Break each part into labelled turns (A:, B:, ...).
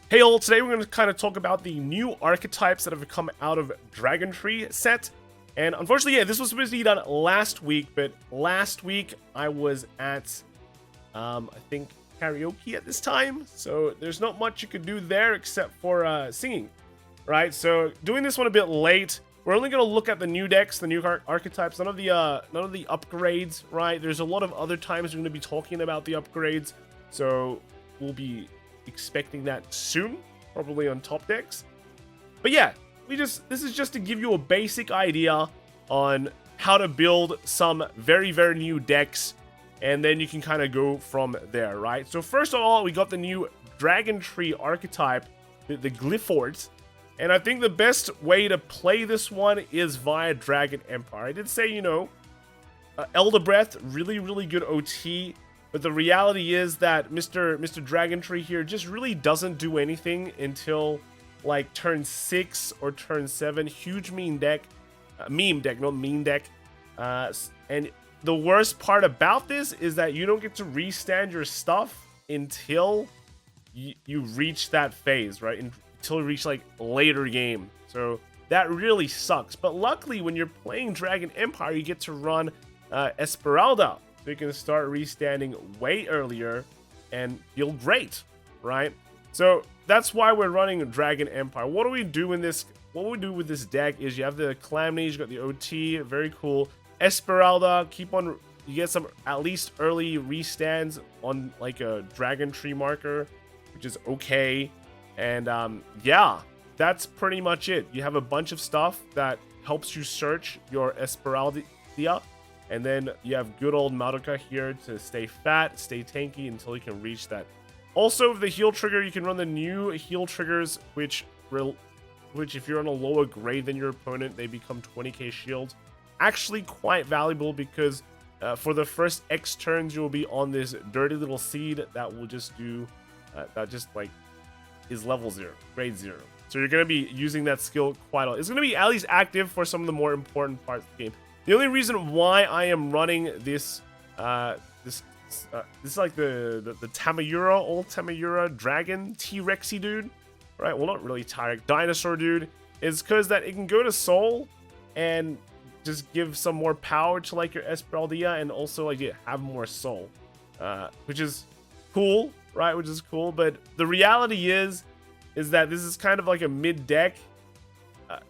A: Hey all, today we're going to kind of talk about the new archetypes that have come out of Dragontree set. And unfortunately, yeah, this was supposed to be done last week, but last week I was at, I think, karaoke at this time. So there's not much you could do there except for singing, right? So doing this one a bit late. We're only going to look at the new decks, the new archetypes, none of the upgrades, right? There's a lot of other times we're going to be talking about the upgrades. So we'll be expecting that soon, probably on top decks. But yeah, this is just to give you a basic idea on how to build some very new decks, and then you can kind of go from there, right? So first of all, we got the new Dragontree archetype, the Glyphort, and I think the best way to play this one is via Dragon Empire. I did say, Elder Breath, really good OT. But the reality is that Mr. Dragontree here just really doesn't do anything until like turn 6 or turn 7. Huge meme deck, not meme deck. And the worst part about this is that you don't get to restand your stuff until you reach that phase, right? Until you reach like later game. So that really sucks. But luckily, when you're playing Dragon Empire, you get to run Esmeralda. So you can start restanding way earlier and feel great, right? So that's why we're running Dragon Empire. What do we do in this? What we do with this deck is you have the Calamity, you got the OT, very cool. Esmeralda, you get some at least early restands on like a Dragontree marker, which is okay. And yeah, that's pretty much it. You have a bunch of stuff that helps you search your Esmeralda. And then you have good old Madoka here to stay fat, stay tanky until you can reach that. Also, the heal trigger, you can run the new heal triggers, which if you're on a lower grade than your opponent, they become 20k shield. Actually quite valuable because for the first X turns, you'll be on this dirty little seed that will just do, that just like is level 0, grade 0. So you're going to be using that skill quite a lot. It's going to be at least active for some of the more important parts of the game. The only reason why I am running this, this is like the Tamayura, old Tamayura dragon T-Rexy dude, right? Well, not really Tyrek, dinosaur dude, is because that it can go to soul and just give some more power to like your Esmeralda and also like have more soul, which is cool, right? Which is cool, but the reality is that this is kind of like a mid deck,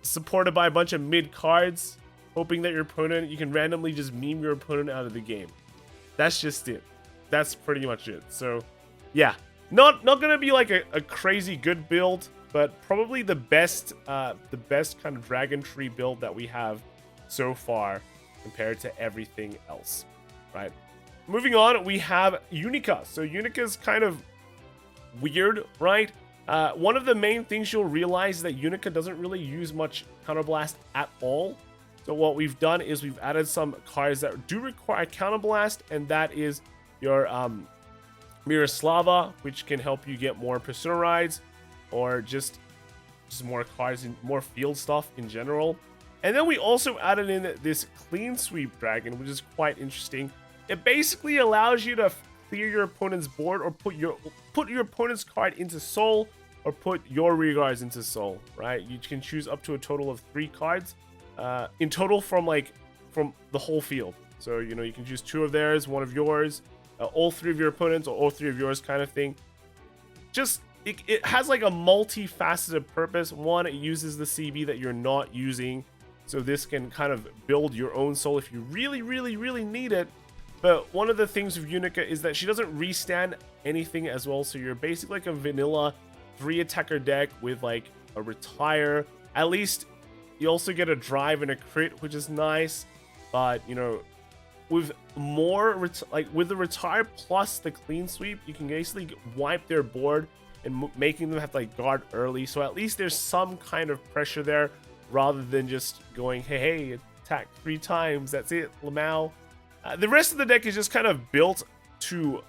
A: supported by a bunch of mid cards. Hoping that your opponent, you can randomly just meme your opponent out of the game. That's just it. That's pretty much it. So, yeah, not gonna be like a crazy good build, but probably the best kind of Dragontree build that we have so far compared to everything else, right? Moving on, we have Unica. So Unica is kind of weird, right? One of the main things you'll realize is that Unica doesn't really use much counterblast at all. So what we've done is we've added some cards that do require counterblast, and that is your Miroslava, which can help you get more Persona rides, or just more cards and more field stuff in general. And then we also added in this Clean Sweep Dragon, which is quite interesting. It basically allows you to clear your opponent's board, or put your opponent's card into soul, or put your rearguards into soul, right? You can choose up to a total of 3 cards. In total from the whole field. So, you can choose 2 of theirs, 1 of yours, all 3 of your opponents, or all 3 of yours kind of thing. Just, it has like a multifaceted purpose. One, it uses the CB that you're not using. So this can kind of build your own soul if you really need it. But one of the things with Unica is that she doesn't restand anything as well. So you're basically like a vanilla 3-attacker deck with like a retire. At least you also get a drive and a crit, which is nice, but with more with the retire plus the clean sweep, you can basically wipe their board and making them have to like guard early. So at least there's some kind of pressure there, rather than just going, hey, attack 3 times, that's it, Lamau. The rest of the deck is just kind of built to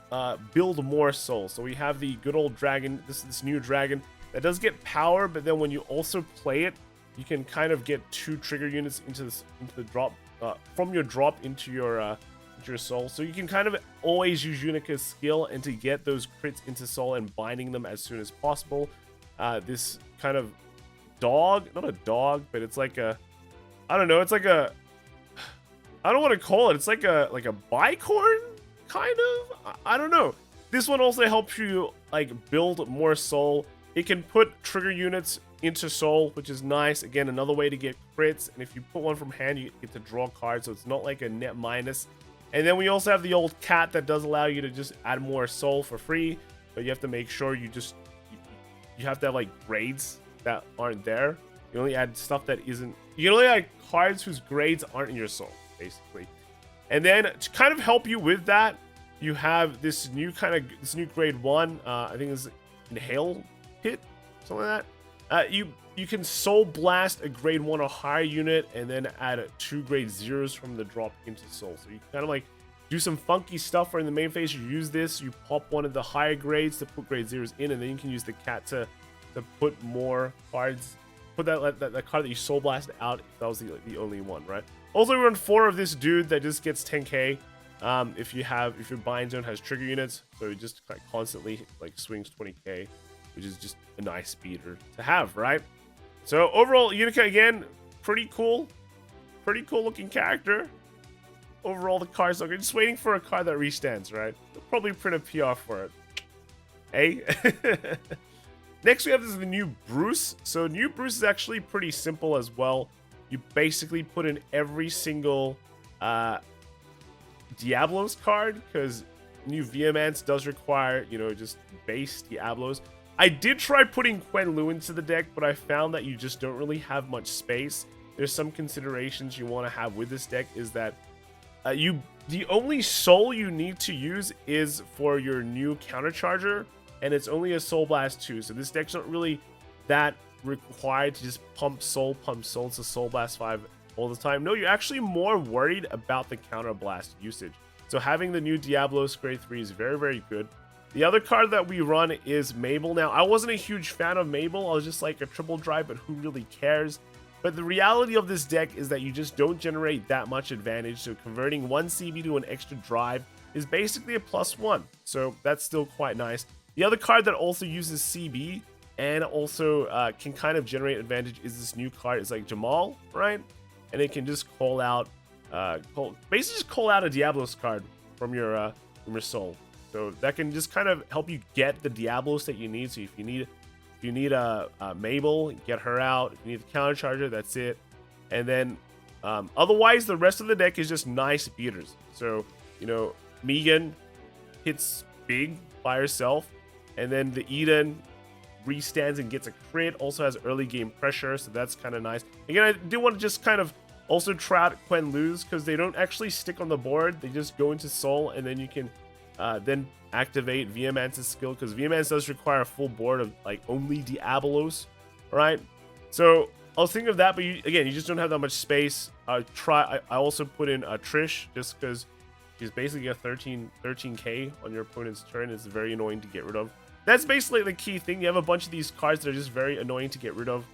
A: build more souls. So we have the good old dragon, this new dragon that does get power, but then when you also play it, you can kind of get 2 trigger units into the drop, from your drop into your soul. So you can kind of always use Unica's skill and to get those crits into soul and binding them as soon as possible. this kind of dog, not a dog, but it's like a, I don't know, it's like a, I don't want to call it, it's like a bicorn kind of, I don't know. This one also helps you like build more soul. It can put trigger units into soul, which is nice. Again, another way to get crits, and if you put one from hand, you get to draw cards, so it's not like a net minus. And then we also have the old cat that does allow you to just add more soul for free, but you have to make sure you have to have like grades that aren't there. You only add stuff that isn't, you can only add cards whose grades aren't in your soul, basically. And then to kind of help you with that, you have this new grade 1, I think it's Inhale Pit, something like that. You can soul blast a grade 1 or higher unit and then add 2 grade 0s from the drop into soul. So you kind of like do some funky stuff where in the main phase you use this, you pop one of the higher grades to put grade 0s in, and then you can use the cat to put more cards, put that card that you soul blasted out if that was the only one, right? Also, we run 4 of this dude that just gets 10k if your bind zone has trigger units, so it just like constantly like swings 20k, which is just a nice speeder to have, right? So overall, Unica again, pretty cool looking character. Overall, the cards are good. Just waiting for a card that restands, right? They'll probably print a PR for it. Hey. Next, we have the new Bruce. So new Bruce is actually pretty simple as well. You basically put in every single Diablos card, because new Vehemence does require, you know, just base Diablos. I did try putting Quen Lu into the deck, but I found that you just don't really have much space. There's some considerations you want to have with this deck, is that the only soul you need to use is for your new countercharger, and it's only a Soul Blast 2. So this deck's not really that required to just pump soul to Soul Blast 5 all the time. No, you're actually more worried about the counter blast usage. So having the new Diablos grade 3 is very, very good. The other card that we run is Mabel. Now, I wasn't a huge fan of Mabel. I was just like a triple drive, but who really cares? But the reality of this deck is that you just don't generate that much advantage. So converting 1 CB to an extra drive is basically a +1. So that's still quite nice. The other card that also uses CB and also can kind of generate advantage is this new card. It's like Jamal, right? And it can just call out, basically just call out a Diablos card from your soul. So that can just kind of help you get the Diablos that you need. So if you need a Mabel, get her out. If you need the counter charger, that's it. And then otherwise, the rest of the deck is just nice beaters. So, you know, Megan hits big by herself, and then the Eden restands and gets a crit. Also has early game pressure, so that's kind of nice. Again, I do want to just kind of also try out Quen Lu's, because they don't actually stick on the board. They just go into Soul, and then you can then activate Vehemence's skill, because Vehemence does require a full board of like only Diablos, right? So I was thinking of that, but again, you just don't have that much space. I also put in Trish, just because she's basically a 13k on your opponent's turn. It's very annoying to get rid of. That's basically the key thing. You have a bunch of these cards that are just very annoying to get rid of.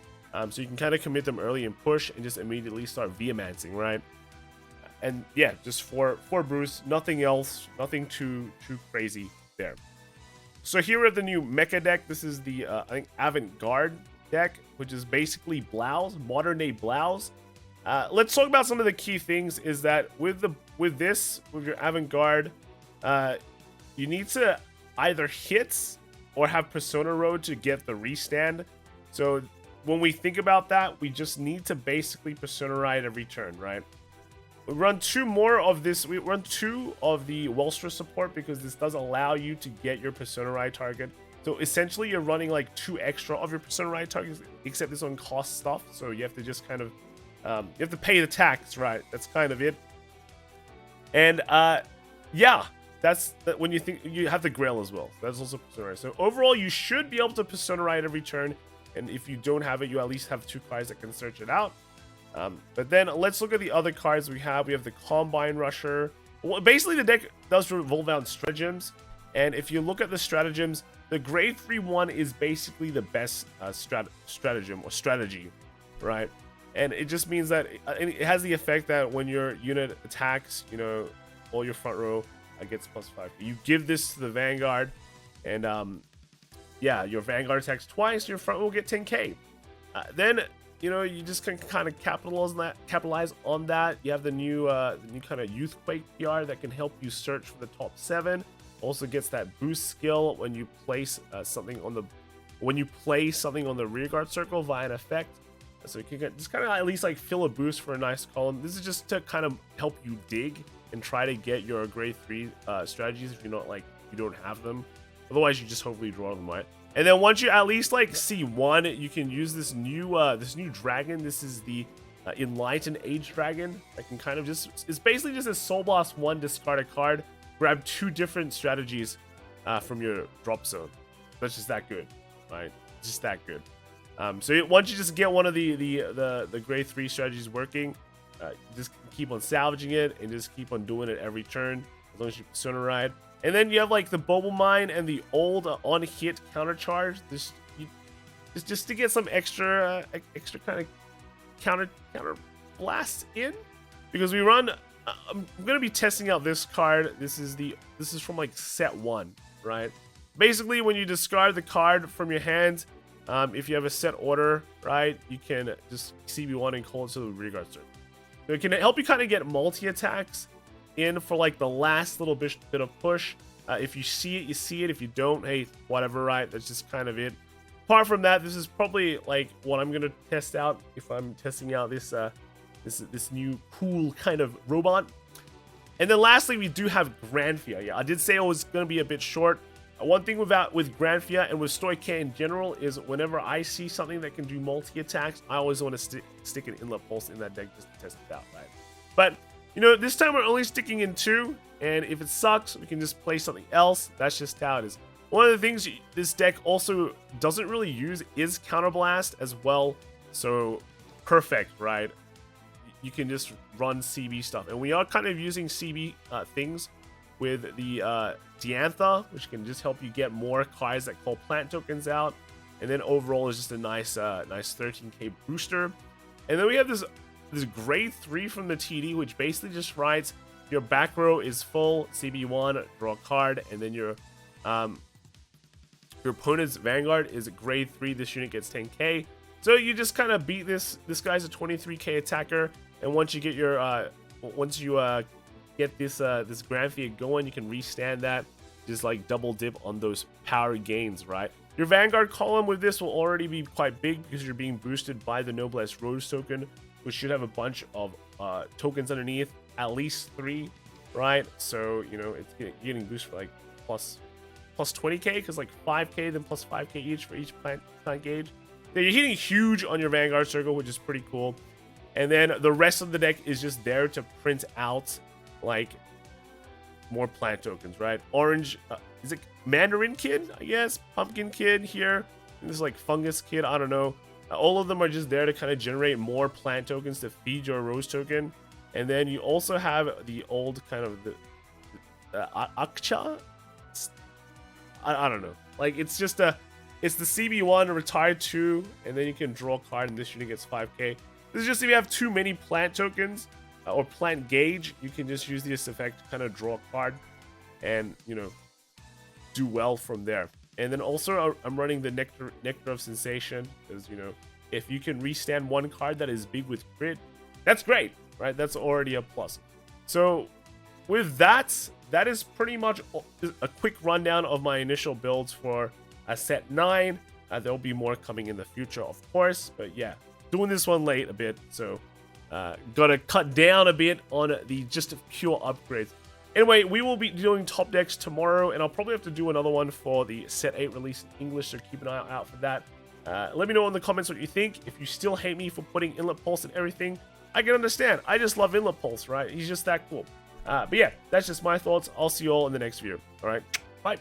A: So you can kind of commit them early and push and just immediately start Vehemencing, right? And yeah, just for Bruce, nothing else, nothing too crazy there. So here we have the new Mecha deck. This is the I think Avant-Garde deck, which is basically Blouse, modern day Blouse. Let's talk about some of the key things. Is that with your Avant-Garde, you need to either hit or have Persona Road to get the restand. So when we think about that, we just need to basically Persona Ride every turn, right? We run 2 more of this. We run 2 of the Welstra support, because this does allow you to get your Persona Ride target. So essentially, you're running like 2 extra of your Persona Ride targets, except this one costs stuff. So you have to just kind of, you have to pay the tax, right? That's kind of it. And yeah, that's when you think you have the Grail as well. That's also Persona Ride. So overall, you should be able to Persona Ride every turn. And if you don't have it, you at least have 2 cards that can search it out. But then let's look at the other cards we have. We have the Combine Rusher. Well, basically, the deck does revolve around stratagems. And if you look at the stratagems, the grade 3 one is basically the best stratagem or strategy, right? And it just means that it has the effect that when your unit attacks, you know, all your front row gets +5. You give this to the Vanguard, and yeah, your Vanguard attacks twice, your front will get 10k. Then, you know, you just can kind of capitalize on that. You have the new kind of Youthquake PR that can help you search for the top 7. Also gets that boost skill when you place something on the rearguard circle via an effect. So you can just kind of at least like fill a boost for a nice column. This is just to kind of help you dig and try to get your grade 3 strategies if you're not like you don't have them. Otherwise, you just hopefully draw them, right? And then once you at least like see one, you can use this new dragon. This is the Enlightened Age Dragon. That can kind of it's basically just a Soul Blast 1, discard a card, grab 2 different strategies from your drop zone. That's just that good, right? It's just that good. So once you just get one of the grade 3 strategies working, just keep on salvaging it and just keep on doing it every turn as long as you Persona Ride. And then you have like the Bubble Mine and the old on-hit countercharge. Just to get some extra kind of counter blast in, because we run. I'm gonna be testing out this card. This is from like set 1, right? Basically, when you discard the card from your hand, if you have a set order, right, you can just CB1 and call it to the rearguard circle. So it can help you kind of get multi-attacks in for like the last little bit of push. If you see it, you see it. If you don't, hey, whatever, right? That's just kind of it. Apart from that, this is probably like what I'm gonna test out if I'm testing out this new cool kind of robot. And then lastly, we do have Granfia. Yeah, I did say it was gonna be a bit short. One thing with Granfia and with Stoic K in general is whenever I see something that can do multi-attacks, I always want to stick an Inlet Pulse in that deck just to test it out, right? But, you know, this time we're only sticking in 2, and if it sucks, we can just play something else. That's just how it is. One of the things this deck also doesn't really use is Counterblast as well, so perfect, right? You can just run CB stuff, and we are kind of using CB things with the Diantha, which can just help you get more cards that call plant tokens out, and then overall is just a nice 13k booster. And then we have this grade 3 from the TD, which basically just writes your back row is full, CB1, draw a card, and then your opponent's Vanguard is a grade 3. This unit gets 10k. So you just kind of beat this guy's a 23k attacker, and once you get your get this Granfia going, you can restand that, just like double dip on those power gains, right? Your Vanguard column with this will already be quite big because you're being boosted by the Noblesse Rose token, which should have a bunch of tokens underneath, at least 3, right? So, you know, it's getting boosted for like plus 20k, because like 5k then plus 5k each for each plant gauge. Now you're hitting huge on your Vanguard circle, which is pretty cool. And then the rest of the deck is just there to print out like more plant tokens, right? Orange, is it Mandarin Kid, I guess? Pumpkin Kid here. And this is like Fungus Kid, I don't know. All of them are just there to kind of generate more plant tokens to feed your Rose token. And then you also have the old kind of the Akcha? I don't know. Like, it's just it's the CB1 retired 2, and then you can draw a card, and this unit gets 5k. This is just if you have too many plant tokens or plant gauge, you can just use this effect to kind of draw a card and, you know, do well from there. And then also I'm running the Nectar of Sensation, because, you know, if you can restand one card that is big with crit, that's great, right? That's already a plus. So with that is pretty much a quick rundown of my initial builds for a set 9. There'll be more coming in the future, of course, but yeah, doing this one late a bit, so gotta cut down a bit on the just pure upgrades. Anyway, we will be doing top decks tomorrow, and I'll probably have to do another one for the set 8 release in English, so keep an eye out for that. Let me know in the comments what you think. If you still hate me for putting Inlet Pulse and everything, I can understand. I just love Inlet Pulse, right? He's just that cool. But yeah, that's just my thoughts. I'll see you all in the next video. All right, bye.